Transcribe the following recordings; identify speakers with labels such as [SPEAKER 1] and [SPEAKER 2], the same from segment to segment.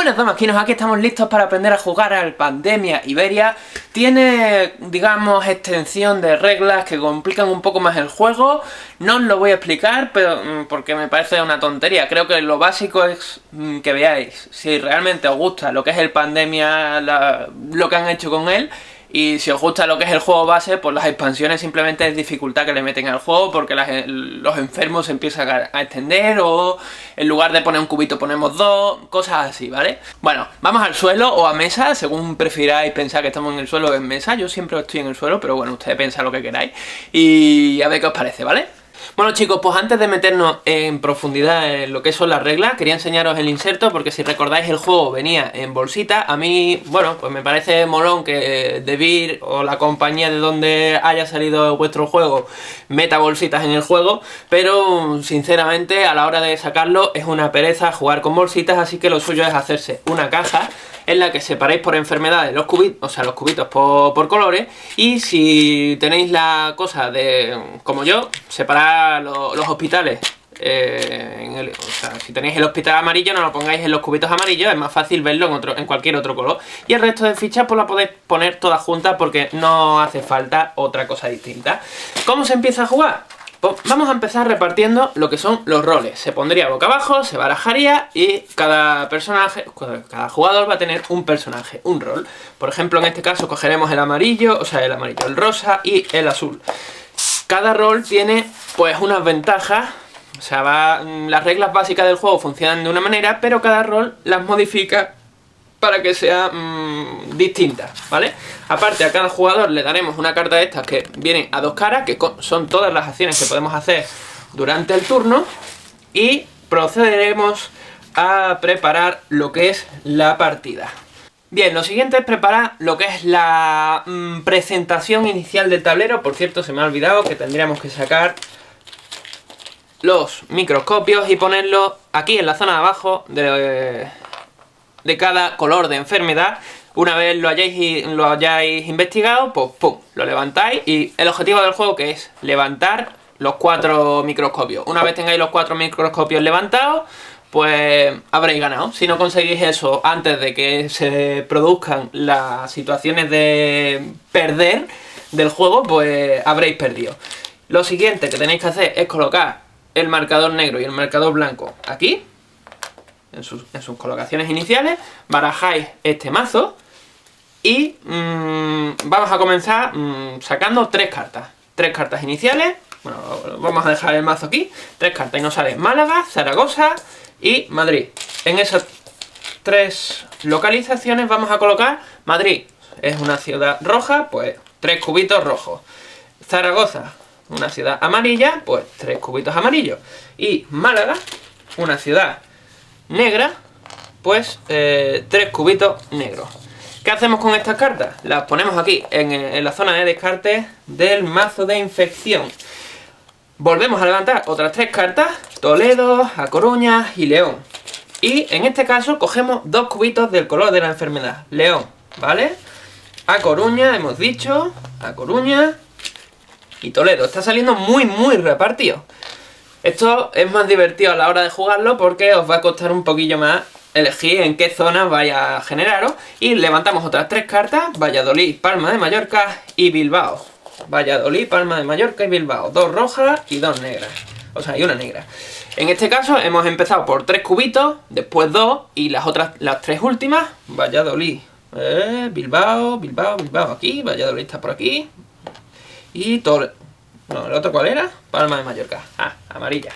[SPEAKER 1] Buenas damasquinos, aquí estamos listos para aprender a jugar al Pandemia Iberia. Tiene, digamos, extensión de reglas que complican un poco más el juego. No os lo voy a explicar, pero porque me parece una tontería. Creo que lo básico es que veáis si realmente os gusta lo que es el Pandemia, lo que han hecho con él. Y si os gusta lo que es el juego base, pues las expansiones simplemente es dificultad que le meten al juego, porque los enfermos se empiezan a extender, o en lugar de poner un cubito ponemos dos, cosas así, ¿vale? Bueno, vamos al suelo o a mesa, según prefiráis pensar que estamos en el suelo o en mesa. Yo siempre estoy en el suelo, pero bueno, ustedes pensan lo que queráis y a ver qué os parece, ¿vale? Bueno chicos, pues antes de meternos en profundidad en lo que son las reglas, quería enseñaros el inserto, porque si recordáis el juego venía en bolsita. A mí, bueno, pues me parece molón que Devir o la compañía de donde haya salido vuestro juego meta bolsitas en el juego, pero sinceramente a la hora de sacarlo es una pereza jugar con bolsitas, así que lo suyo es hacerse una caja en la que separéis por enfermedades los cubitos, o sea, los cubitos por colores, y si tenéis la cosa de, como yo, separar los hospitales. O sea, si tenéis el hospital amarillo, no lo pongáis en los cubitos amarillos, es más fácil verlo en cualquier otro color. Y el resto de fichas pues la podéis poner todas juntas, porque no hace falta otra cosa distinta. ¿Cómo se empieza a jugar? Pues vamos a empezar repartiendo lo que son los roles. Se pondría boca abajo, se barajaría y cada jugador va a tener un personaje, un rol. Por ejemplo, en este caso cogeremos el amarillo, el rosa y el azul. Cada rol tiene pues unas ventajas. O sea, las reglas básicas del juego funcionan de una manera, pero cada rol las modifica para que sea distinta, ¿vale? Aparte, a cada jugador le daremos una carta de estas que vienen a dos caras, que son todas las acciones que podemos hacer durante el turno, y procederemos a preparar lo que es la partida. Bien, lo siguiente es preparar lo que es la presentación inicial del tablero. Por cierto, se me ha olvidado que tendríamos que sacar los microscopios y ponerlos aquí en la zona de abajo de cada color de enfermedad. Una vez lo hayáis investigado, pues pum, lo levantáis, y el objetivo del juego, que es levantar los 4 microscopios. Una vez tengáis los 4 microscopios levantados, pues habréis ganado. Si no conseguís eso antes de que se produzcan las situaciones de perder del juego, pues habréis perdido. Lo siguiente que tenéis que hacer es colocar el marcador negro y el marcador blanco aquí, en sus colocaciones iniciales. Barajáis este mazo y vamos a comenzar sacando 3 cartas. 3 cartas iniciales. Bueno, vamos a dejar el mazo aquí. 3 cartas y nos sale Málaga, Zaragoza y Madrid. En esas 3 localizaciones vamos a colocar Madrid. Es una ciudad roja, pues 3 cubitos rojos. Zaragoza, una ciudad amarilla, pues 3 cubitos amarillos. Y Málaga, una ciudad negra, pues 3 cubitos negros. ¿Qué hacemos con estas cartas? Las ponemos aquí en la zona de descarte del mazo de infección. Volvemos a levantar otras 3 cartas: Toledo, A Coruña y León. Y en este caso cogemos 2 cubitos del color de la enfermedad. León, ¿vale? A Coruña, hemos dicho, A Coruña y Toledo. Está saliendo muy repartido. Esto es más divertido a la hora de jugarlo, porque os va a costar un poquillo más elegir en qué zona vaya a generaros. Y levantamos otras 3 cartas: Valladolid, Palma de Mallorca y Bilbao. Valladolid, Palma de Mallorca y Bilbao. 2 rojas y 2 negras. O sea, y una negra. En este caso hemos empezado por 3 cubitos, después 2, y las 3 últimas, Valladolid, Bilbao, aquí, Valladolid está por aquí. Y todo. No, ¿el otro cuál era? Palma de Mallorca. Ah, amarilla.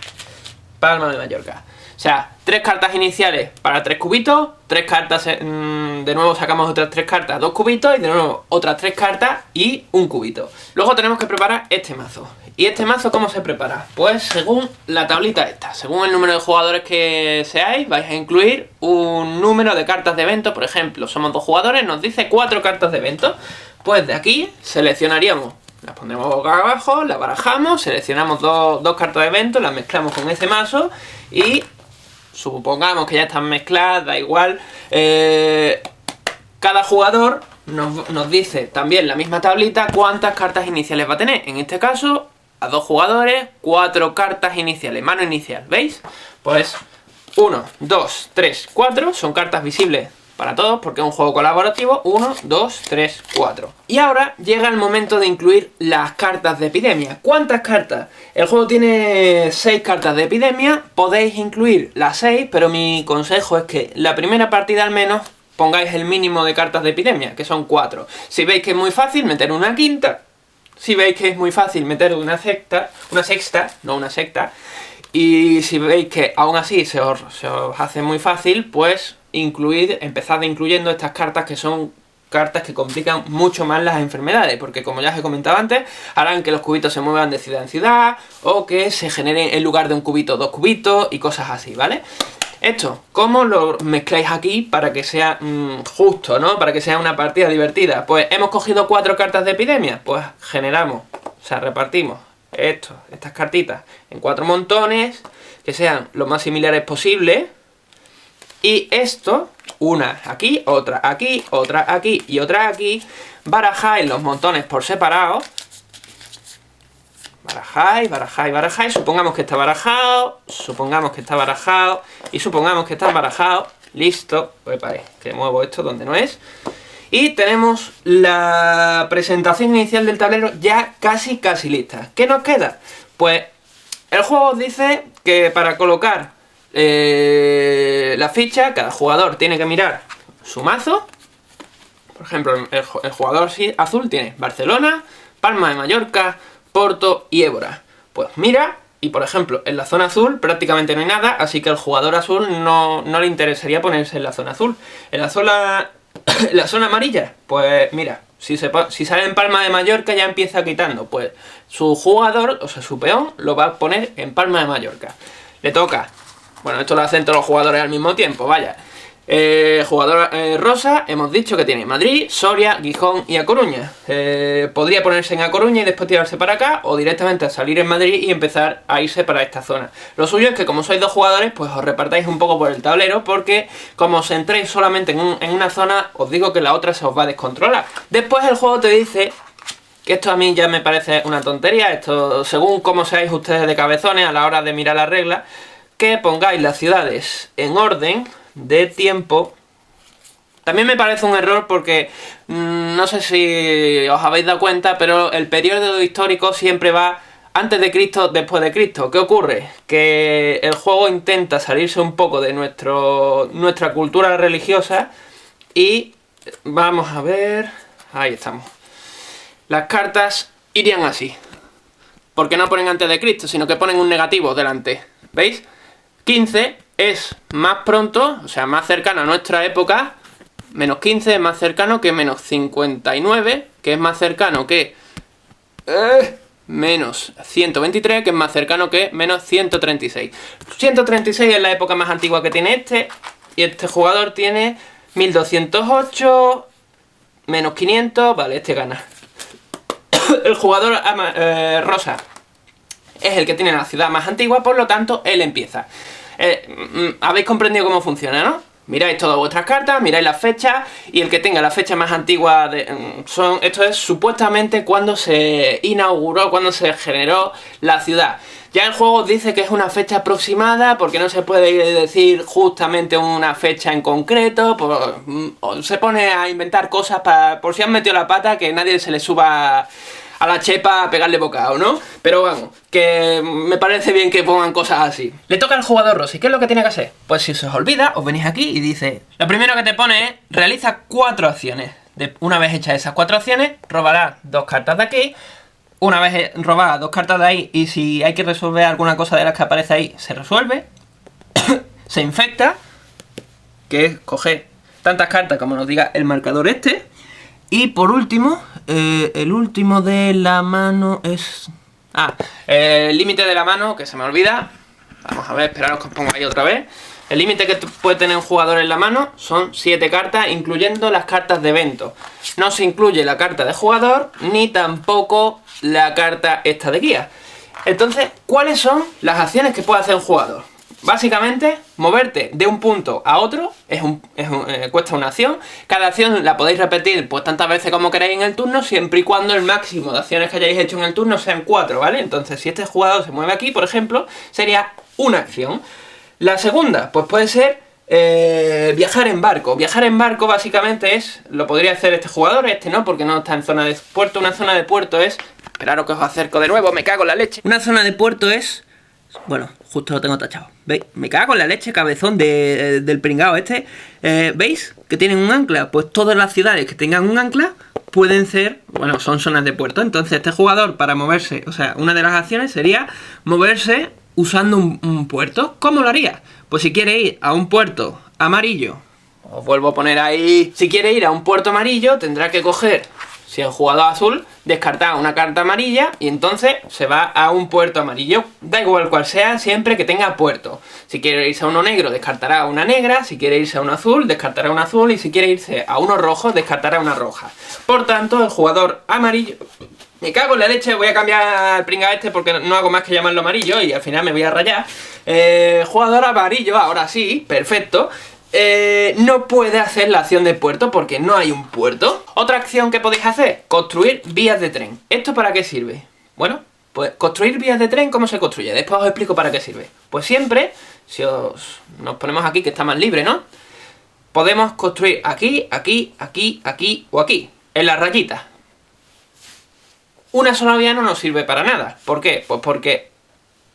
[SPEAKER 1] Palma de Mallorca. O sea, 3 cartas iniciales para 3 cubitos, 3 cartas, de nuevo sacamos otras 3 cartas, 2 cubitos, y de nuevo otras 3 cartas y 1 cubito. Luego tenemos que preparar este mazo. ¿Y este mazo cómo se prepara? Pues según la tablita esta, según el número de jugadores que seáis, vais a incluir un número de cartas de evento. Por ejemplo, somos 2 jugadores, nos dice 4 cartas de evento. Pues de aquí seleccionaríamos, las pondremos boca abajo, las barajamos, seleccionamos 2 cartas de evento, las mezclamos con ese mazo y supongamos que ya están mezcladas, da igual. Cada jugador nos dice también la misma tablita cuántas cartas iniciales va a tener. En este caso, a 2 jugadores, 4 cartas iniciales, mano inicial, ¿veis? Pues 1, 2, 3, 4. Son cartas visibles para todos porque es un juego colaborativo. 1, 2, 3, 4. Y ahora llega el momento de incluir las cartas de epidemia. ¿Cuántas cartas? El juego tiene 6 cartas de epidemia. Podéis incluir las 6, pero mi consejo es que la primera partida al menos pongáis el mínimo de cartas de epidemia, que son 4. Si veis que es muy fácil, meter una quinta. Si veis que es muy fácil, meter una sexta, no una secta. Y si veis que aún así se os hace muy fácil, pues empezad incluyendo estas cartas que son cartas que complican mucho más las enfermedades, porque como ya os he comentado antes, harán que los cubitos se muevan de ciudad en ciudad, o que se generen en lugar de un cubito 2 cubitos y cosas así, ¿vale? Esto, ¿cómo lo mezcláis aquí para que sea justo, ¿no? Para que sea una partida divertida. Pues hemos cogido 4 cartas de epidemia, pues generamos, o sea, repartimos estas cartitas en 4 montones, que sean lo más similares posible. Y esto, una aquí, otra aquí, otra aquí y otra aquí. Barajáis los montones por separado. Barajáis, barajáis, barajáis. Supongamos que está barajado. Supongamos que está barajado. Y supongamos que está barajado. Listo. Pues vale, que muevo esto donde no es. Y tenemos la presentación inicial del tablero ya casi lista. ¿Qué nos queda? Pues el juego os dice que para colocar la ficha, cada jugador tiene que mirar su mazo. Por ejemplo, el jugador azul tiene Barcelona, Palma de Mallorca, Porto y Évora. Pues mira, y por ejemplo, en la zona azul prácticamente no hay nada, así que al jugador azul no le interesaría ponerse en la zona azul. En la zona amarilla, pues mira, si sale en Palma de Mallorca ya empieza quitando. Pues su jugador, o sea, su peón, lo va a poner en Palma de Mallorca. Le toca. Bueno, esto lo hacen todos los jugadores al mismo tiempo, vaya. Jugador rosa, hemos dicho que tiene Madrid, Soria, Gijón y A Coruña. Podría ponerse en A Coruña y después tirarse para acá, o directamente salir en Madrid y empezar a irse para esta zona. Lo suyo es que como sois 2 jugadores, pues os repartáis un poco por el tablero, porque como os entréis solamente en una zona, os digo que la otra se os va a descontrolar. Después el juego te dice, que esto a mí ya me parece una tontería, esto según cómo seáis ustedes de cabezones a la hora de mirar las reglas, que pongáis las ciudades en orden de tiempo. También me parece un error porque no sé si os habéis dado cuenta, pero el periodo histórico siempre va antes de Cristo, después de Cristo. ¿Qué ocurre? Que el juego intenta salirse un poco de nuestra cultura religiosa y vamos a ver, ahí estamos. Las cartas irían así, porque no ponen antes de Cristo, sino que ponen un negativo delante, ¿veis? 15 es más pronto, o sea, más cercano a nuestra época. Menos 15 es más cercano que menos 59, que es más cercano que menos 123, que es más cercano que menos 136. 136 es la época más antigua que tiene y este jugador tiene 1208, menos 500, vale, este gana. El jugador rosa es el que tiene la ciudad más antigua, por lo tanto, él empieza. Habéis comprendido cómo funciona, ¿no? Miráis todas vuestras cartas, miráis las fechas, y el que tenga la fecha más antigua esto es supuestamente cuando se inauguró, cuando se generó la ciudad. Ya el juego os dice que es una fecha aproximada, porque no se puede decir justamente una fecha en concreto, se pone a inventar cosas por si han metido la pata, que nadie se le suba a la chepa a pegarle bocado, ¿no? Pero vamos, que me parece bien que pongan cosas así. Le toca al jugador rosa, ¿y qué es lo que tiene que hacer? Pues si se os olvida, os venís aquí y dice, lo primero que te pone es, realiza 4 acciones. Una vez hechas esas 4 acciones, robarás 2 cartas de aquí. Una vez robadas 2 cartas de ahí, y si hay que resolver alguna cosa de las que aparece ahí, se resuelve. Se infecta, que es coger tantas cartas como nos diga el marcador este. Y por último, el último de la mano es... el límite de la mano, que se me olvida. Vamos a ver, esperaros que os pongo ahí otra vez. El límite que puede tener un jugador en la mano son 7 cartas, incluyendo las cartas de evento. No se incluye la carta de jugador, ni tampoco la carta esta de guía. Entonces, ¿cuáles son las acciones que puede hacer un jugador? Básicamente, moverte de un punto a otro cuesta una acción. Cada acción la podéis repetir pues tantas veces como queráis en el turno, siempre y cuando el máximo de acciones que hayáis hecho en el turno sean 4, ¿vale? Entonces, si este jugador se mueve aquí, por ejemplo, sería una acción. La segunda, pues puede ser viajar en barco. Viajar en barco básicamente es, lo podría hacer este jugador, este no, porque no está en zona de puerto. Una zona de puerto es, esperaros que os acerco de nuevo, me cago en la leche. Una zona de puerto es, bueno, justo lo tengo tachado, ¿veis? Me cago en la leche, cabezón del pringao este. ¿Veis? Que tienen un ancla. Pues todas las ciudades que tengan un ancla pueden ser, bueno, son zonas de puerto. Entonces este jugador, para moverse, o sea, una de las acciones sería moverse usando un puerto. ¿Cómo lo haría? Pues si quiere ir a un puerto amarillo, os vuelvo a poner ahí, si quiere ir a un puerto amarillo tendrá que coger, si el jugador azul, descartar una carta amarilla y entonces se va a un puerto amarillo. Da igual cual sea, siempre que tenga puerto. Si quiere irse a uno negro, descartará una negra. Si quiere irse a uno azul, descartará un azul. Y si quiere irse a uno rojo, descartará una roja. Por tanto, el jugador amarillo... Me cago en la leche, voy a cambiar el pringa este porque no hago más que llamarlo amarillo y al final me voy a rayar. Jugador amarillo, ahora sí, perfecto. No puede hacer la acción de puerto porque no hay un puerto. Otra acción que podéis hacer, construir vías de tren. ¿Esto para qué sirve? Bueno, pues construir vías de tren, ¿cómo se construye? Después os explico para qué sirve. Pues siempre, si nos ponemos aquí que está más libre, ¿no? Podemos construir aquí, aquí, aquí, aquí o aquí, en las rayitas. Una sola vía no nos sirve para nada. ¿Por qué? Pues porque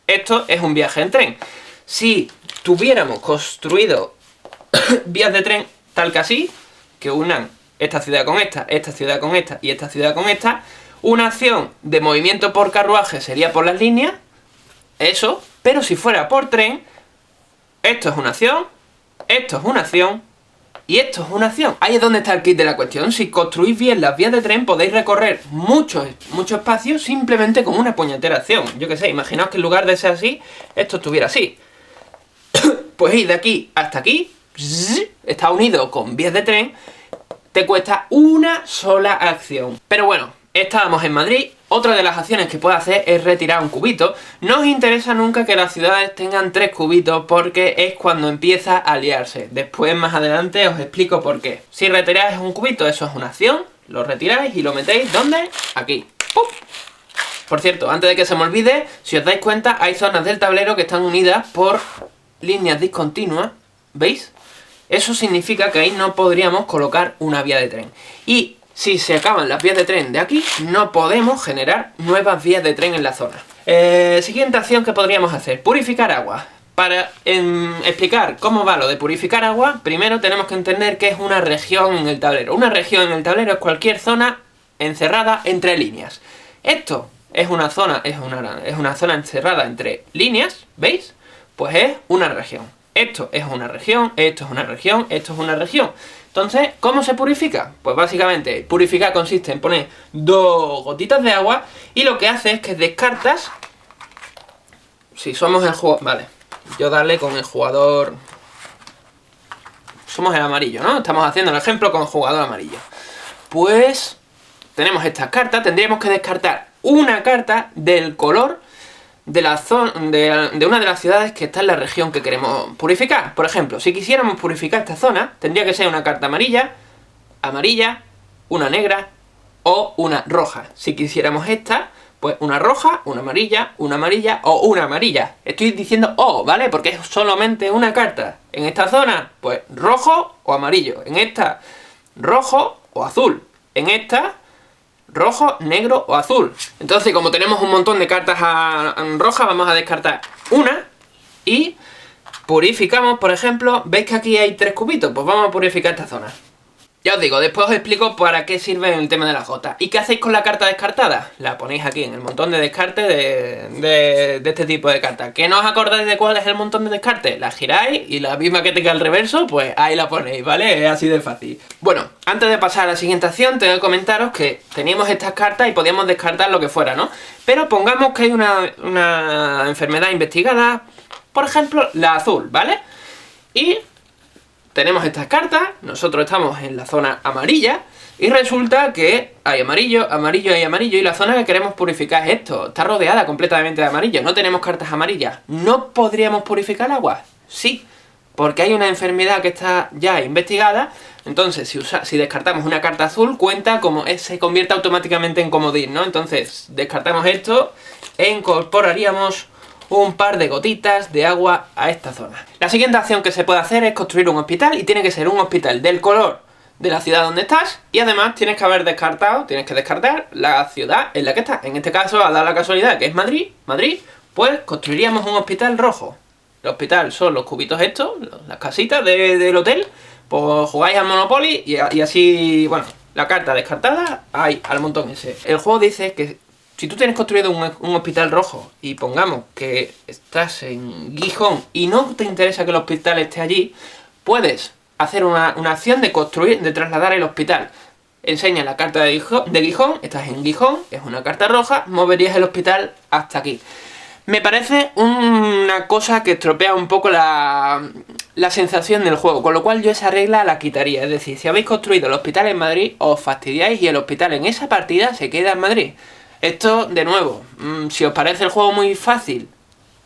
[SPEAKER 1] esto es un viaje en tren. Si tuviéramos construido vías de tren tal que así, que unan esta ciudad con esta ciudad con esta y esta ciudad con esta, una acción de movimiento por carruaje sería por las líneas, eso, pero si fuera por tren, esto es una acción, esto es una acción y esto es una acción. Ahí es donde está el kit de la cuestión. Si construís bien las vías de tren podéis recorrer mucho espacio simplemente con una puñetera acción. Yo qué sé, imaginaos que en lugar de ser así, esto estuviera así. Pues ir de aquí hasta aquí, está unido con vías de tren, te cuesta una sola acción. Pero bueno, estábamos en Madrid. Otra de las acciones que puede hacer es retirar un cubito. No os interesa nunca que las ciudades tengan 3 cubitos porque es cuando empieza a liarse. Después, más adelante, os explico por qué. Si retiráis un cubito, eso es una acción. Lo retiráis y lo metéis, ¿dónde? Aquí. ¡Pum! Por cierto, antes de que se me olvide, si os dais cuenta, hay zonas del tablero que están unidas por líneas discontinuas. ¿Veis? Eso significa que ahí no podríamos colocar una vía de tren. Y si se acaban las vías de tren de aquí, no podemos generar nuevas vías de tren en la zona. Siguiente acción que podríamos hacer, purificar agua. Para explicar cómo va lo de purificar agua, primero tenemos que entender qué es una región en el tablero. Una región en el tablero es cualquier zona encerrada entre líneas. Esto es una zona, es una zona encerrada entre líneas, ¿veis? Pues es una región. Esto es una región, esto es una región, esto es una región. Entonces, ¿cómo se purifica? Pues básicamente, purificar consiste en poner 2 gotitas de agua y lo que hace es que descartas, si somos el jugador, vale, yo darle con el jugador, somos el amarillo, ¿no? Estamos haciendo el ejemplo con el jugador amarillo. Pues tenemos estas cartas, tendríamos que descartar una carta del color de la zona, de una de las ciudades que está en la región que queremos purificar. Por ejemplo, si quisiéramos purificar esta zona, tendría que ser una carta amarilla, una negra o una roja. Si quisiéramos esta, pues una roja, una amarilla o una amarilla. Estoy diciendo O, ¿vale? Porque es solamente una carta. En esta zona, pues rojo o amarillo. En esta, rojo o azul. En esta, rojo, negro o azul. Entonces, como tenemos un montón de cartas rojas, vamos a descartar una y purificamos, por ejemplo, ¿veis que aquí hay 3 cubitos? Pues vamos a purificar esta zona. Ya os digo, después os explico para qué sirve el tema de las gotas. ¿Y qué hacéis con la carta descartada? La ponéis aquí en el montón de descarte de este tipo de cartas. ¿Que no os acordáis de cuál es el montón de descarte? La giráis y la misma que tenga al reverso, pues ahí la ponéis, ¿vale? Es así de fácil. Bueno, antes de pasar a la siguiente acción, tengo que comentaros que teníamos estas cartas y podíamos descartar lo que fuera, ¿no? Pero pongamos que hay una enfermedad investigada, por ejemplo, la azul, ¿vale? Y tenemos estas cartas, nosotros estamos en la zona amarilla y resulta que hay amarillo, amarillo y amarillo y la zona que queremos purificar es esto, está rodeada completamente de amarillo, no tenemos cartas amarillas. ¿No podríamos purificar agua? Sí, porque hay una enfermedad que está ya investigada, entonces si descartamos una carta azul cuenta como se convierte automáticamente en comodín, ¿no? Entonces descartamos esto e incorporaríamos un par de gotitas de agua a esta zona. La siguiente acción que se puede hacer es construir un hospital, y tiene que ser un hospital del color de la ciudad donde estás, y además tienes que descartar la ciudad en la que estás. En este caso, a dar la casualidad que es Madrid, pues construiríamos un hospital rojo. El hospital son los cubitos estos, las casitas del hotel. Pues jugáis al Monopoly y así, bueno, la carta descartada, hay al montón ese. El juego dice que si tú tienes construido un hospital rojo y pongamos que estás en Gijón y no te interesa que el hospital esté allí, puedes hacer una acción de trasladar el hospital. Enseña la carta de Gijón, estás en Gijón, es una carta roja, moverías el hospital hasta aquí. Me parece una cosa que estropea un poco la sensación del juego, con lo cual yo esa regla la quitaría. Es decir, si habéis construido el hospital en Madrid, os fastidiáis y el hospital en esa partida se queda en Madrid. Esto, de nuevo, si os parece el juego muy fácil,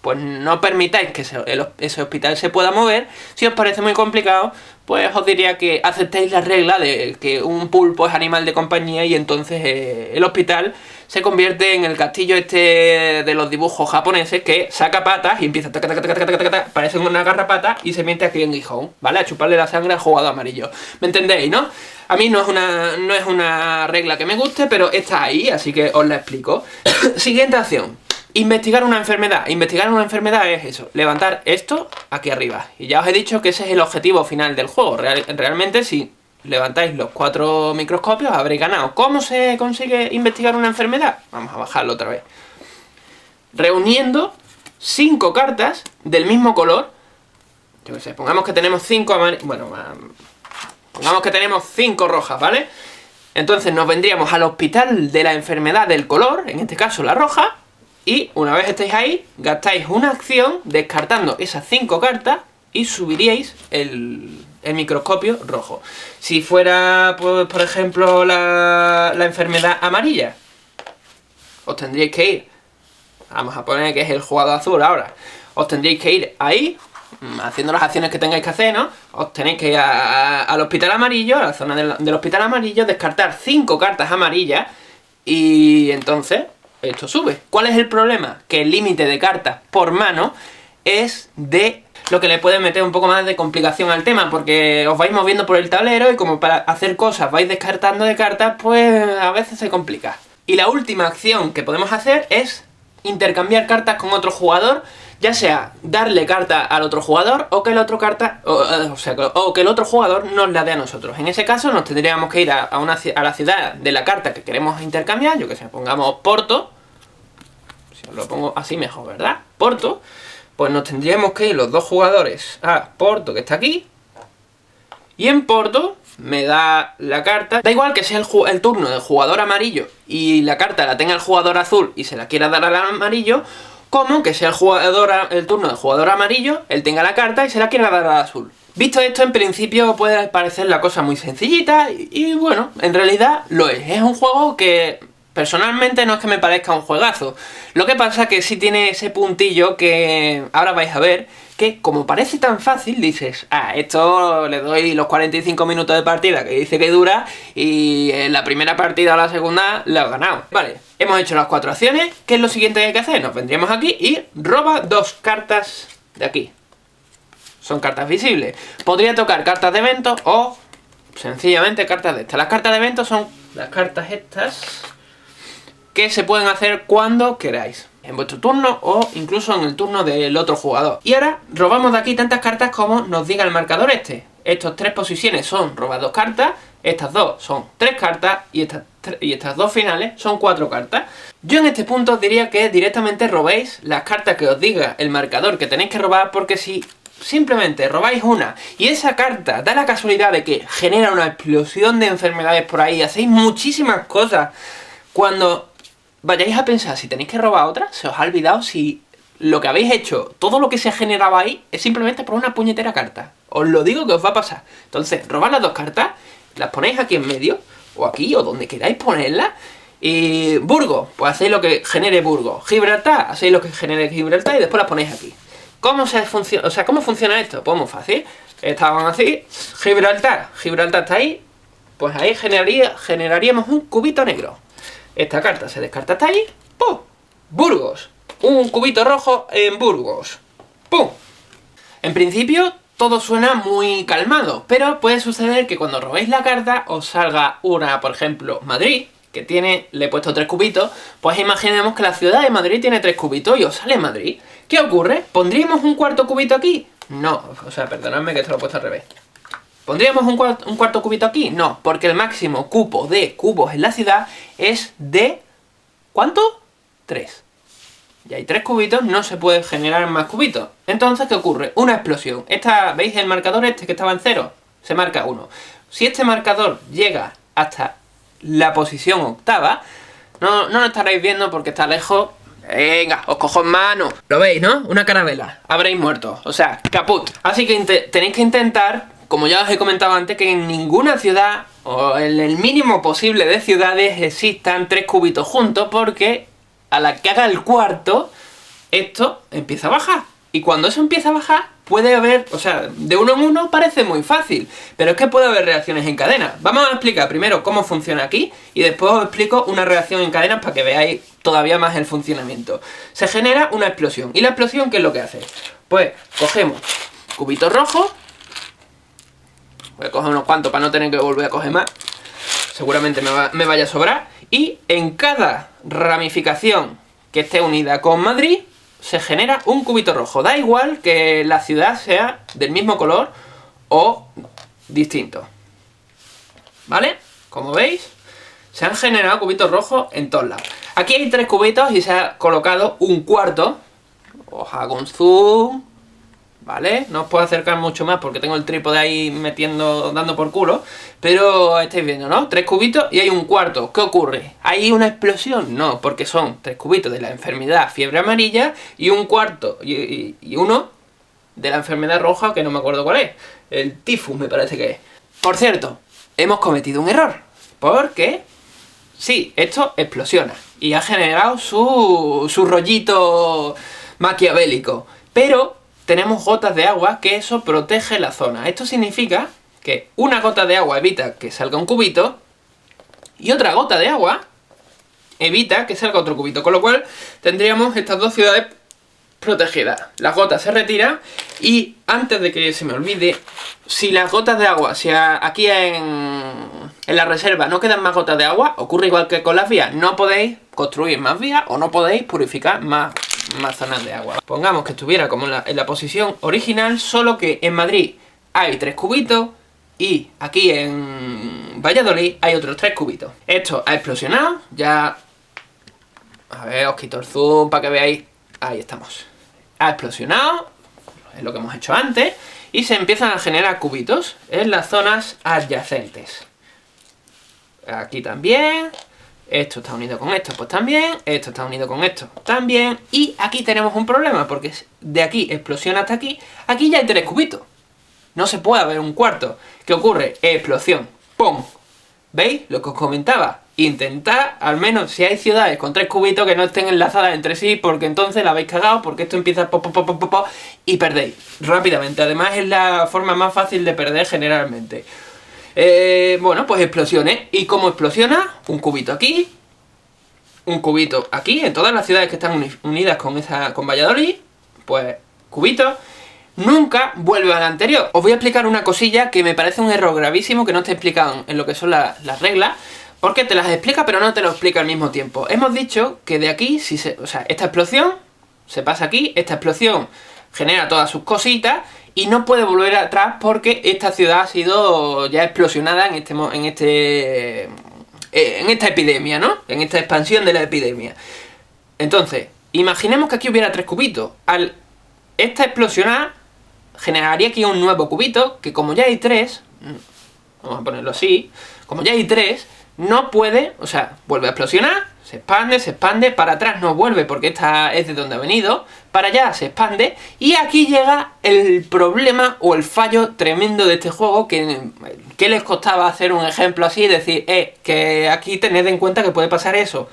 [SPEAKER 1] pues no permitáis que ese hospital se pueda mover. Si os parece muy complicado, pues os diría que aceptéis la regla de que un pulpo es animal de compañía y entonces el hospital se convierte en el castillo este de los dibujos japoneses que saca patas y empieza parece una garrapata y se mete aquí en Gijón, ¿vale? A chuparle la sangre al jugador amarillo. ¿Me entendéis, no? A mí no es una regla que me guste, pero está ahí, así que os la explico. Siguiente acción. Investigar una enfermedad. Investigar una enfermedad es eso, levantar esto aquí arriba. Y ya os he dicho que ese es el objetivo final del juego. Realmente si levantáis los 4 microscopios habréis ganado. ¿Cómo se consigue investigar una enfermedad? Vamos a bajarlo otra vez. Reuniendo 5 cartas del mismo color. Yo qué sé, pongamos que tenemos 5 amarillas. Bueno, pongamos que tenemos 5 rojas, ¿vale? Entonces nos vendríamos al hospital de la enfermedad del color, en este caso la roja. Y una vez estéis ahí, gastáis una acción descartando esas 5 cartas y subiríais el microscopio rojo. Si fuera, pues, por ejemplo, la enfermedad amarilla, os tendríais que ir, vamos a poner que es el jugador azul ahora, os tendríais que ir ahí, haciendo las acciones que tengáis que hacer, ¿no? Os tenéis que ir al hospital amarillo, a la zona del hospital amarillo, descartar 5 cartas amarillas y entonces esto sube. ¿Cuál es el problema? Que el límite de cartas por mano es de lo que le puede meter un poco más de complicación al tema, porque os vais moviendo por el tablero y como para hacer cosas vais descartando de cartas, pues a veces se complica. Y la última acción que podemos hacer es intercambiar cartas con otro jugador, ya sea darle carta al otro jugador o que el otro que el otro jugador nos la dé a nosotros. En ese caso nos tendríamos que ir a la ciudad de la carta que queremos intercambiar, yo que sé, pongamos Porto, si os lo pongo así mejor, ¿verdad? Porto, pues nos tendríamos que ir los 2 jugadores a Porto, que está aquí, y en Porto me da la carta, da igual que sea el turno del jugador amarillo y la carta la tenga el jugador azul y se la quiera dar al amarillo, como que sea el turno del jugador amarillo, él tenga la carta y se la quiera dar al azul. Visto esto, en principio puede parecer la cosa muy sencillita y bueno, en realidad lo es. Es un juego que personalmente no es que me parezca un juegazo. Lo que pasa es que sí tiene ese puntillo que ahora vais a ver, que como parece tan fácil, dices, esto le doy los 45 minutos de partida que dice que dura y en la primera partida o la segunda lo he ganado. Vale, hemos hecho las 4 acciones. ¿Qué es lo siguiente que hay que hacer? Nos vendríamos aquí y roba 2 cartas de aquí. Son cartas visibles. Podría tocar cartas de evento o sencillamente cartas de estas. Las cartas de evento son las cartas estas que se pueden hacer cuando queráis, en vuestro turno o incluso en el turno del otro jugador. Y ahora robamos de aquí tantas cartas como nos diga el marcador este. Estas 3 posiciones son robar 2 cartas, estas 2 son 3 cartas y estas 2 finales son 4 cartas. Yo en este punto os diría que directamente robéis las cartas que os diga el marcador que tenéis que robar, porque si simplemente robáis una y esa carta da la casualidad de que genera una explosión de enfermedades por ahí, hacéis muchísimas cosas, cuando vayáis a pensar si tenéis que robar otra, se os ha olvidado si lo que habéis hecho, todo lo que se ha generado ahí, es simplemente por una puñetera carta. Os lo digo que os va a pasar. Entonces, robad las 2 cartas, las ponéis aquí en medio, o aquí, o donde queráis ponerlas. Y Burgos, pues hacéis lo que genere Burgos. Gibraltar, hacéis lo que genere Gibraltar y después las ponéis aquí. ¿Cómo funciona esto? Pues muy fácil. Estaban así, Gibraltar está ahí, pues ahí generaríamos un cubito negro. Esta carta se descarta hasta ahí, ¡pum! Burgos. un cubito rojo en Burgos. ¡Pum! En principio todo suena muy calmado, pero puede suceder que cuando robéis la carta os salga una, por ejemplo, Madrid, que tiene, le he puesto 3 cubitos, pues imaginemos que la ciudad de Madrid tiene 3 cubitos y os sale Madrid. ¿Qué ocurre? ¿Pondríamos un cuarto cubito aquí? No, o sea, perdonadme que esto lo he puesto al revés. ¿Pondríamos un cuarto cubito aquí? No, porque el máximo cupo de cubos en la ciudad es de... ¿cuánto? 3. Y hay 3 cubitos, no se puede generar más cubitos. Entonces, ¿qué ocurre? Una explosión. ¿Veis el marcador este que estaba en 0? Se marca 1. Si este marcador llega hasta la posición octava, no lo estaréis viendo porque está lejos. Venga, os cojo en mano. ¿Lo veis, no? Una carabela. Habréis muerto. O sea, caput. Así que tenéis que intentar, como ya os he comentado antes, que en ninguna ciudad, o en el mínimo posible de ciudades, existan 3 cubitos juntos, porque a la que haga el cuarto, esto empieza a bajar. Y cuando eso empieza a bajar, puede haber, o sea, de uno en uno parece muy fácil, pero es que puede haber reacciones en cadena. Vamos a explicar primero cómo funciona aquí, y después os explico una reacción en cadena para que veáis todavía más el funcionamiento. Se genera una explosión, y la explosión, ¿qué es lo que hace? Pues cogemos cubitos rojos, voy a coger unos cuantos para no tener que volver a coger más, seguramente me vaya a sobrar, y en cada ramificación que esté unida con Madrid, se genera un cubito rojo. Da igual que la ciudad sea del mismo color o distinto. ¿Vale? Como veis, se han generado cubitos rojos en todos lados. Aquí hay 3 cubitos y se ha colocado un cuarto. Os hago un zoom. ¿Vale? No os puedo acercar mucho más porque tengo el trípode ahí dando por culo. Pero estáis viendo, ¿no? 3 cubitos y hay un cuarto. ¿Qué ocurre? ¿Hay una explosión? No, porque son 3 cubitos de la enfermedad fiebre amarilla y un cuarto y uno de la enfermedad roja que no me acuerdo cuál es. El tifus me parece que es. Por cierto, hemos cometido un error. Porque, sí, esto explosiona. Y ha generado su rollito maquiavélico. Pero tenemos gotas de agua, que eso protege la zona. Esto significa que una gota de agua evita que salga un cubito y otra gota de agua evita que salga otro cubito. Con lo cual tendríamos estas dos ciudades protegidas. Las gotas se retiran y antes de que se me olvide, si las gotas de agua, si aquí en la reserva no quedan más gotas de agua, ocurre igual que con las vías. No podéis construir más vías o no podéis purificar más zonas de agua. Pongamos que estuviera como en la posición original, solo que en Madrid hay 3 cubitos y aquí en Valladolid hay otros 3 cubitos. Esto ha explosionado, ya... A ver, os quito el zoom para que veáis. Ahí estamos. Ha explosionado, es lo que hemos hecho antes, y se empiezan a generar cubitos en las zonas adyacentes. Aquí también... Esto está unido con esto, pues también. Esto está unido con esto, también. Y aquí tenemos un problema, porque de aquí explosiona hasta aquí. Aquí ya hay 3 cubitos. No se puede haber un cuarto. ¿Qué ocurre? Explosión. ¡Pum! ¿Veis? Lo que os comentaba. Intentad, al menos si hay ciudades con 3 cubitos, que no estén enlazadas entre sí, porque entonces la habéis cagado, porque esto empieza y perdéis rápidamente. Además es la forma más fácil de perder generalmente. Bueno, pues explosiones. ¿Y cómo explosiona? Un cubito aquí, un cubito aquí, en todas las ciudades que están unidas con Valladolid, pues cubitos. Nunca vuelve al anterior. Os voy a explicar una cosilla que me parece un error gravísimo, que no está explicado en lo que son las reglas, porque te las explica pero no te lo explica al mismo tiempo. Hemos dicho que de aquí, o sea, esta explosión se pasa aquí, esta explosión genera todas sus cositas y no puede volver atrás porque esta ciudad ha sido ya explosionada en esta epidemia, ¿no? En esta expansión de la epidemia. Entonces, imaginemos que aquí hubiera 3 cubitos. Al esta explosionar, generaría aquí un nuevo cubito, que como ya hay 3, vamos a ponerlo así, como ya hay 3, no puede, o sea, vuelve a explosionar, se expande, para atrás no vuelve porque esta es de donde ha venido, para allá se expande, y aquí llega el problema o el fallo tremendo de este juego, que les costaba hacer un ejemplo así y decir, que aquí tened en cuenta que puede pasar eso.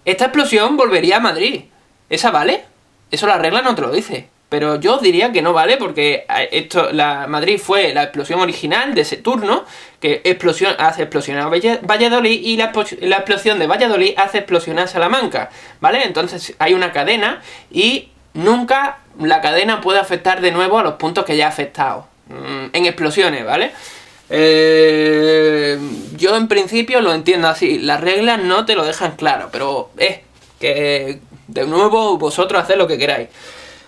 [SPEAKER 1] Esta explosión volvería a Madrid, ¿esa vale? Eso la regla no te lo dice. pero yo diría que no vale, porque la Madrid fue la explosión original de ese turno, que hace explosionar Valladolid, y la explosión de Valladolid hace explosionar Salamanca, ¿vale? Entonces hay una cadena y nunca la cadena puede afectar de nuevo a los puntos que ya ha afectado en explosiones, ¿vale? Yo en principio lo entiendo así, las reglas no te lo dejan claro, pero que de nuevo vosotros haced lo que queráis.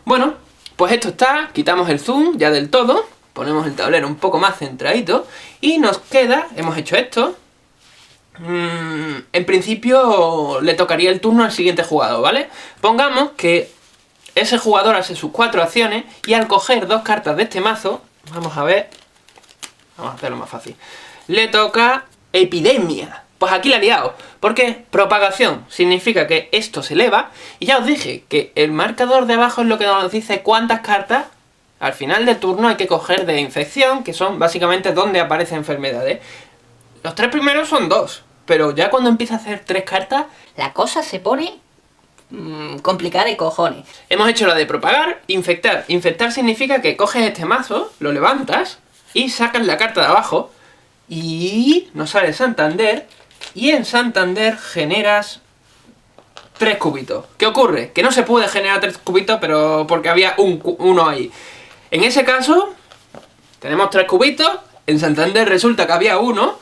[SPEAKER 1] Bueno, pues esto está, quitamos el zoom ya del todo, ponemos el tablero un poco más centradito y nos queda, hemos hecho esto. En principio le tocaría el turno al siguiente jugador, ¿vale? Pongamos que ese jugador hace sus 4 acciones y al coger 2 cartas de este mazo, vamos a ver, vamos a hacerlo más fácil, le toca epidemia. Pues aquí la he liado, porque propagación significa que esto se eleva, y ya os dije que el marcador de abajo es lo que nos dice cuántas cartas al final del turno hay que coger de infección, que son básicamente donde aparecen enfermedades. Los 3 primeros son 2, pero ya cuando empieza a hacer 3 cartas,
[SPEAKER 2] la cosa se pone complicada de cojones.
[SPEAKER 1] Hemos hecho la de propagar, infectar. Infectar significa que coges este mazo, lo levantas y sacas la carta de abajo y nos sale Santander, y en Santander generas 3 cubitos. ¿Qué ocurre? Que no se puede generar 3 cubitos, pero porque había uno ahí. En ese caso, tenemos 3 cubitos, en Santander resulta que había uno,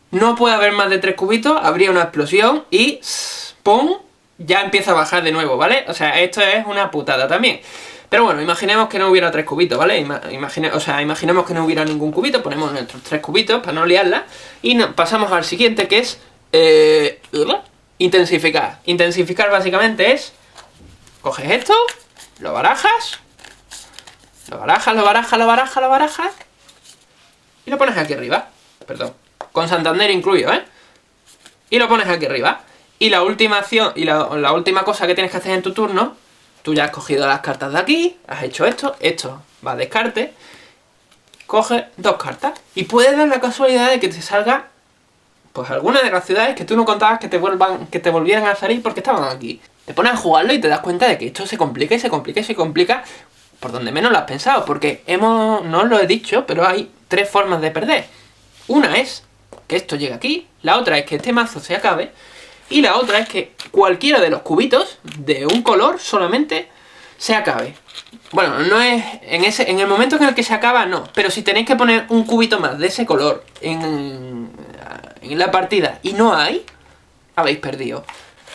[SPEAKER 1] no puede haber más de 3 cubitos, habría una explosión y ¡pum! Ya empieza a bajar de nuevo, ¿vale? O sea, esto es una putada también. Pero bueno, imaginemos que no hubiera 3 cubitos, ¿vale? Imaginemos que no hubiera ningún cubito, ponemos nuestros 3 cubitos para no liarla y pasamos al siguiente, que es intensificar. Intensificar básicamente es, coges esto, lo barajas, lo barajas y lo pones aquí arriba. Perdón, con Santander incluido, ¿eh? Y lo pones aquí arriba. Y la última acción, y la última cosa que tienes que hacer en tu turno, tú ya has cogido las cartas de aquí, has hecho esto va a descarte, coges 2 cartas. Y puede dar la casualidad de que te salga, pues alguna de las ciudades que tú no contabas que te volvieran a salir porque estaban aquí. Te pones a jugarlo y te das cuenta de que esto se complica y se complica y se complica por donde menos lo has pensado. Porque no os lo he dicho, pero hay 3 formas de perder. Una es que esto llegue aquí, la otra es que este mazo se acabe, y la otra es que cualquiera de los cubitos de un color solamente se acabe. Bueno, no es en el momento en el que se acaba, no. Pero si tenéis que poner un cubito más de ese color en la partida y no hay, habéis perdido.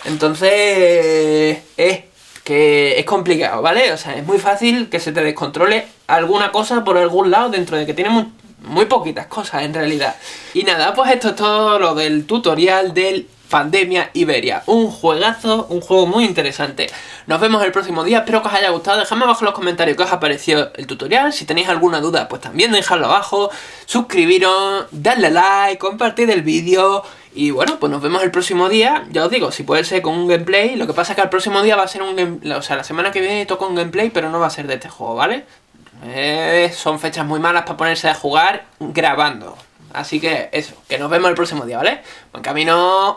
[SPEAKER 1] Entonces que es complicado, ¿vale? O sea, es muy fácil que se te descontrole alguna cosa por algún lado, dentro de que tiene muy poquitas cosas en realidad. Y nada, pues esto es todo lo del tutorial del Pandemia Iberia. Un juegazo, un juego muy interesante. Nos vemos el próximo día, espero que os haya gustado. Dejadme abajo en los comentarios qué os ha parecido el tutorial. Si tenéis alguna duda, pues también dejadlo abajo. Suscribiros, dadle like, compartid el vídeo. Y bueno, pues nos vemos el próximo día. Ya os digo, si puede ser con un gameplay. Lo que pasa es que el próximo día va a ser un gameplay. O sea, la semana que viene toca un gameplay, pero no va a ser de este juego, ¿vale? Son fechas muy malas para ponerse a jugar grabando. Así que eso, que nos vemos el próximo día, ¿vale? Buen camino.